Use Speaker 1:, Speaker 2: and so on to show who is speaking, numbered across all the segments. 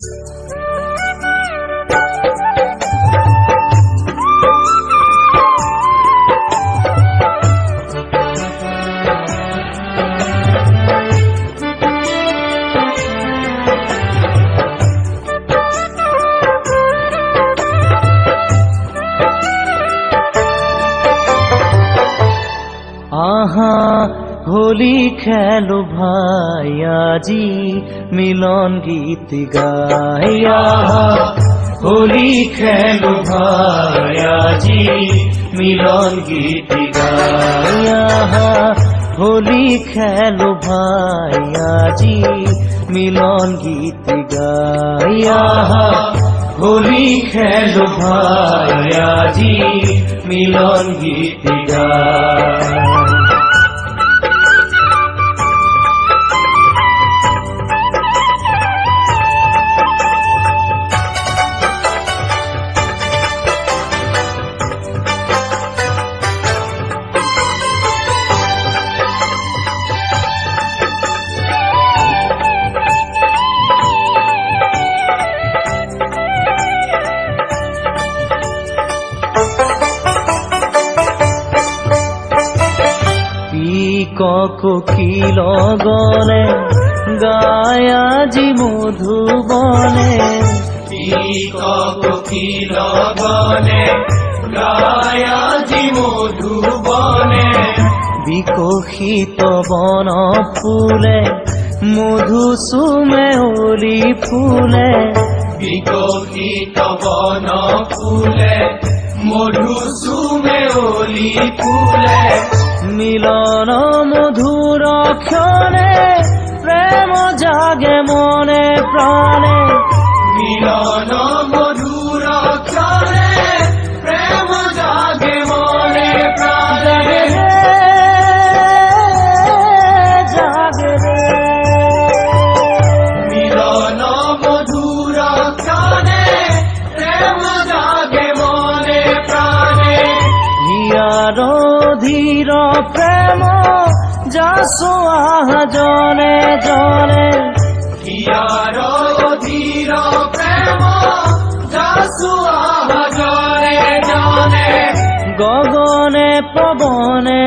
Speaker 1: আহা হোলি খেলো ভাই আজি মিলন গীত গাই। আহা হোলি খেলো ভাই আজি মিলন গীত গাই। আহা হোলি খেলো ভাই আজি মিলন গীত গাই। আহা হোলি খেলো ভাই আজি মিলন গীত গাই। কোকিল গনে গায় আজি মধুবনে।
Speaker 2: কোকিল গনে গায় আজি মধুবনে।
Speaker 1: বিকশিত বন ফুলে মধু চুমে অলি ফুলে।
Speaker 2: বিকশিত বন ফুলে মধু চুমে অলি ফুলে।
Speaker 1: মিলন মধুর ক্ষণে প্রেম জাগে মনে প্রাণে।
Speaker 2: মিলন মধুর ক্ষণে প্রেম জাগে মনে প্রাণে।
Speaker 1: জাগে রে
Speaker 2: মিলন মধুর ক্ষণে প্রেম জাগে মনে প্রাণে।
Speaker 1: হিয়ার ধীর প্রেম যাসো আহা জনে জনে।
Speaker 2: হিয়ার ধীর প্রেম যাসো আহা জনে জনে।
Speaker 1: গগনে পবনে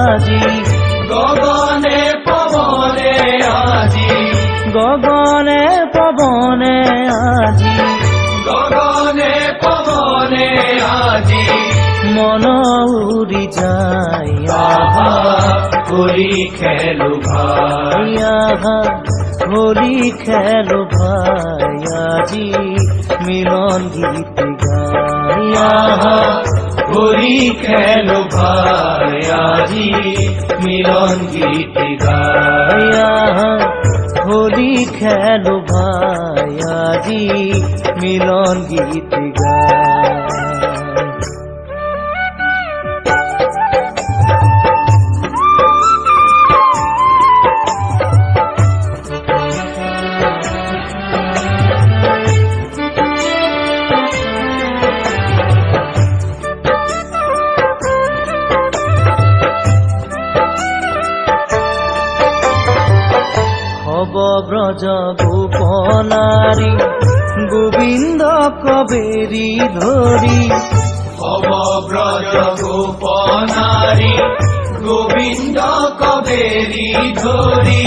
Speaker 1: আজি
Speaker 2: গগনে পবনে আজি।
Speaker 1: গগনে পবনে আজি।
Speaker 2: গগনে পবনে আজি।
Speaker 1: মন উড়ি যায়।
Speaker 2: আহা হোলি খেলো ভাই।
Speaker 1: আহা হোলি খেলো ভাই আজি মিলন গীত গাই।
Speaker 2: আহা হোলি খেলো ভাই আজি মিলন গীত গাই।
Speaker 1: আহা হোলি খেলো ভাই আজি মিলন গীত গাই। ব্রজ গোপনারী গোবিন্দ কবেরি ধরি।
Speaker 2: হব ব্রজ গোপনারী গোবিন্দ কবেরি ধরি।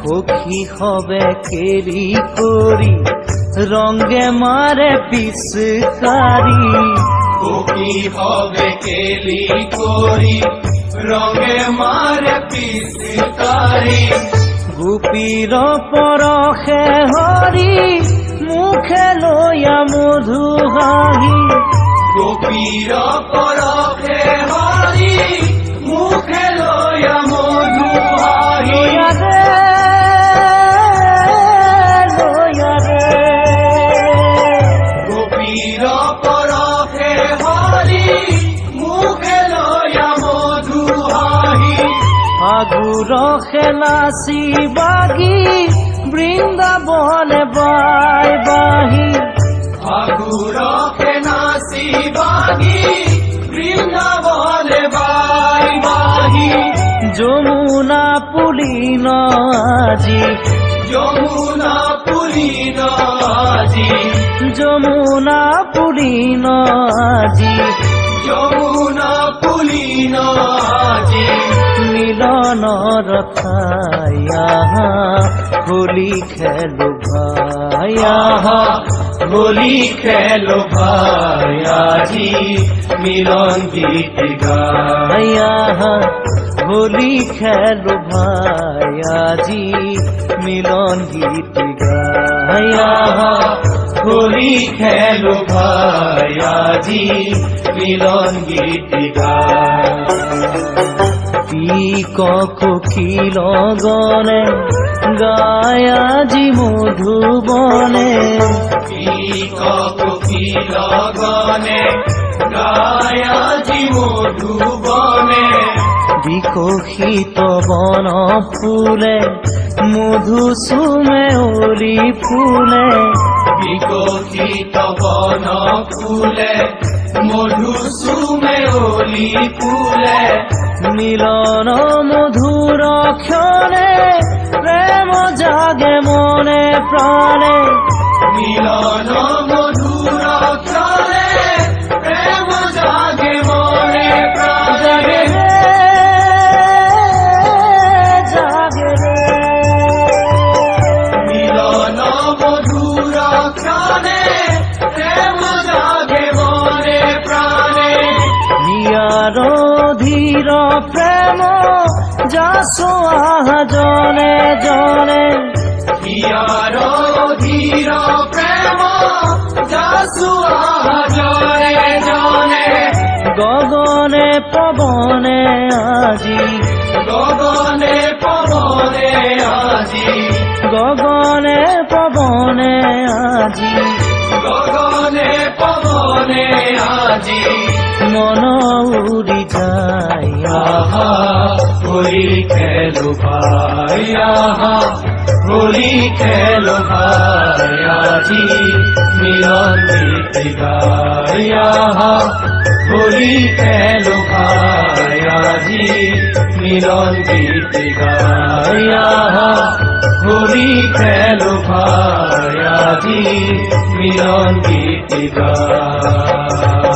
Speaker 1: সখী হবে কেরি করি রঙে মারে পিসকারি।
Speaker 2: সখী হবে কেলি করি রঙে মারে পিসকারি।
Speaker 1: গোপীর পরশে হরি মুখে লয়া মধু হাহি।
Speaker 2: গোপীর পরশে হরি মুখে লয়া মধু হাহি।
Speaker 1: লয়া রে
Speaker 2: গোপীর পরশে হরি মুখে লয়া মধু হাহি।
Speaker 1: ফাগুর খেলাসি বাগি বৃন্দাবনে বাই বাহি।
Speaker 2: ফাগুর খেলাসি বাগি বৃন্দাবনে বাই বাহি।
Speaker 1: যমুনা পুলিন আজি
Speaker 2: যমুনা পুলিন আজি
Speaker 1: যমুনা পুলিন আজি
Speaker 2: যমুনা পুলিন আজি
Speaker 1: মিলনৰ ঠাই আহা হোলী খেলো ভাই আহা
Speaker 2: হোলী খেলো ভাই আজি মিলন গীত গাই
Speaker 1: আহা হোলী খেলো ভাই আজি মিলন গীত গাই আহা
Speaker 2: হোলী খেলো ভাই আজি মিলন গীত গাই
Speaker 1: পিক কোকিল গনে গায় আজি মধুবনে
Speaker 2: পিক কোকিল গনে গায় আজি মধুবনে
Speaker 1: বিকশিত বন ফুলে মধু চুমে অলি ফুলে
Speaker 2: বিকশিত বন ফুলে মধু চুমে অলি ফুলে
Speaker 1: মিলন মধুর ক্ষণে প্রেম জাগে মনে প্রাণে
Speaker 2: মিলন মধুর ক্ষণে প্রেম জাগে মনে প্রাণে
Speaker 1: জাগে রে
Speaker 2: মিলন মধুর ক্ষণে প্রেম জাগে মনে প্রাণে
Speaker 1: হিয়ার ধীর প্রেম যাসো আহা জনে জনে
Speaker 2: হিয়ার ধীর প্রেম যাসু আহা জনে জনে
Speaker 1: গগনে পবনে আজি
Speaker 2: গগনে পবনে আজি
Speaker 1: গগনে পবনে আজি
Speaker 2: গগনে পবনে আজি
Speaker 1: মন উড়ি যায়
Speaker 2: আহা হোলী খেলো ভাই আহা হোলী খেলো ভাই আজি মিলন গীত গাই আহা হোলী খেলো ভাই আজি মিলন গীত গাই আহা হোলী খেলো ভাই আজি মিলন গীত গাই